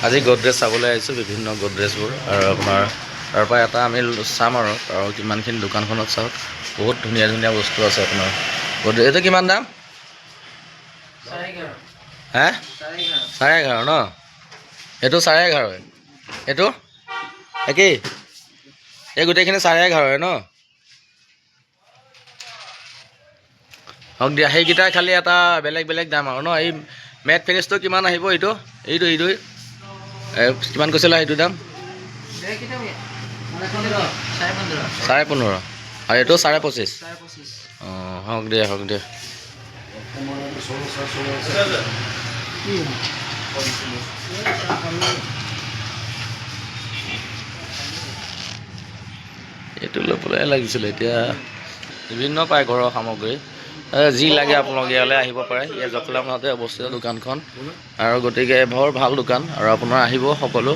আজি গডৰেজ চাবলৈ আহিছোঁ, বিভিন্ন গডৰেজবোৰ। আৰু আপোনাৰ তাৰ পৰা এটা আমি চাম আৰু কিমানখিনি দোকানখনত চাওক, বহুত ধুনীয়া ধুনীয়া বস্তু আছে আপোনাৰ গডৰেজ। এইটো কিমান দাম? 11.5 হে 11.5 ন? এইটো 11.5, এইটো একেই, এই গোটেইখিনি 11.5 ন? হওক দিয়া, সেইকেইটাৰ খালি এটা বেলেগ বেলেগ দাম আৰু ন? এই মেট ফিনিচটো কিমান আহিব? এইটো কিমান কৈছিলা সেইটো দাম? 15.5 আৰু এইটো 25.5। অঁ, হওক দিয়া হওক দিয়া। এইটো ল'বলৈ লাগিছিলে। এতিয়া বিভিন্ন পায় ঘৰৰ সামগ্ৰী, যি লাগে আপোনালোকে ইয়ালৈ আহিব পাৰে। ইয়াত জখলাবন্ধাতে অৱস্থিত দোকানখন, আৰু গতিকে বৰ ভাল দোকান। আৰু আপোনাৰ আহিব সকলো।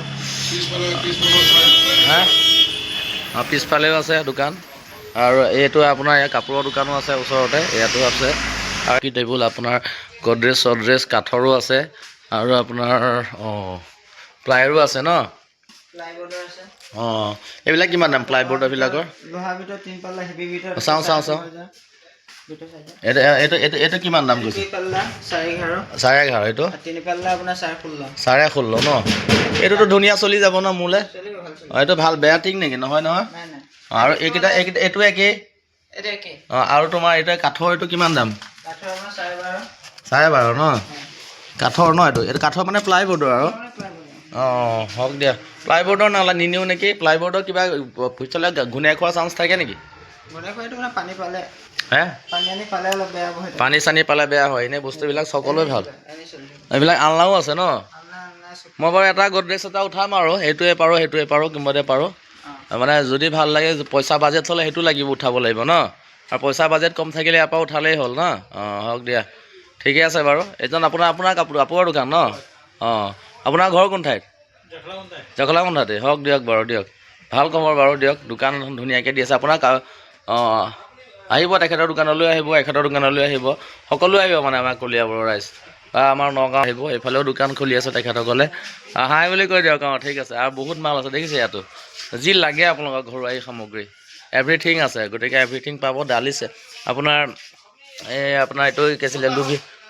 হা, পিছফালেও আছে দোকান। আৰু এইটো আপোনাৰ ইয়াত কাপোৰৰ দোকানো আছে ওচৰতে, ইয়াতো আছে। আৰু কি টেবুল আপোনাৰ গডৰেজ চডৰেজ কাঠৰো আছে। আৰু আপোনাৰ প্লাইৰো আছে ন? অঁ, এইবিলাক কিমান দাম প্লাইবৰ্ডৰবিলাকৰ? চাওঁ চাওঁ চাওঁ। এইটো কিমান দাম কৈছে? 11.5। এইটো 16.5 ন? এইটোতো ধুনীয়া চলি যাব ন মোলৈ? অঁ, এইটো ভাল, বেয়া ঠিক নেকি? নহয় নহয়। আৰু এইটো একেই? অঁ, আৰু তোমাৰ এইটো কাঠৰ, এইটো কিমান দাম? 12.5 ন? কাঠৰ ন? এইটো কাঠৰ মানে প্লাইবৰ্ডৰ আৰু? অঁ, হওক দিয়া। প্লাইবৰ্ডৰ নিনিও নেকি? প্লাইবৰ্ডৰ কিবা পিছলৈ ঘূণাই খোৱা চান্স থাকে নেকি? হে, পানী চানী পালে বেয়া হয়। এনেই বস্তুবিলাক সকলোৱে ভাল। এইবিলাক আলনাও আছে ন? মই বাৰু এটা গডৰেজ এটা উঠাম আৰু, সেইটোৱে পাৰোঁ কিমতে পাৰোঁ। মানে যদি ভাল লাগে, পইচা বাজেট হ'লে সেইটো লাগিব, উঠাব লাগিব ন? আৰু পইচা বাজেট কম থাকিলে ইয়াৰ পৰা উঠালেই হ'ল ন? অঁ, হওক দিয়া, ঠিকে আছে বাৰু। এইজন আপোনাৰ কাপোৰৰ দোকান ন? অঁ, আপোনাৰ ঘৰ কোন ঠাইত? জখলাবন্ধাতে। হওক দিয়ক বাৰু, দিয়ক। ভাল খবৰ বাৰু, দিয়ক। দোকান ধুনীয়াকৈ দি আছে আপোনাক। অঁ, আহিব তেখেতৰ দোকানলৈ, আহিব। সকলোৱে আহিব মানে আমাৰ কলিয়াবৰৰ ৰাইজ, বা আমাৰ নগাঁও আহিব। এইফালেও দোকান খুলি আছে তেখেতসকলে। হাই বুলি কৈ দিয়ক। অঁ, ঠিক আছে। আৰু বহুত মাল আছে দেখিছে ইয়াতো, যি লাগে আপোনালোকৰ ঘৰুৱা এই সামগ্ৰী এভৰিথিং আছে। গতিকে এভৰিথিং পাব। ডালিছে আপোনাৰ এইটো কি আছিলে,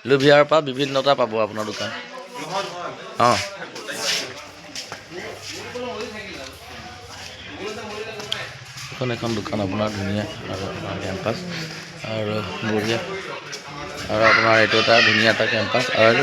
লুভিয়াৰ পৰা বিভিন্নতা পাব আপোনাৰ দোকান। অঁ, এখন দোকান আপোনাৰ ধুনীয়া, আৰু আপোনাৰ কেম্পাছ আৰু বঢ়িয়া। আৰু আপোনাৰ এইটো এটা ধুনীয়া এটা কেম্পাছ। আৰু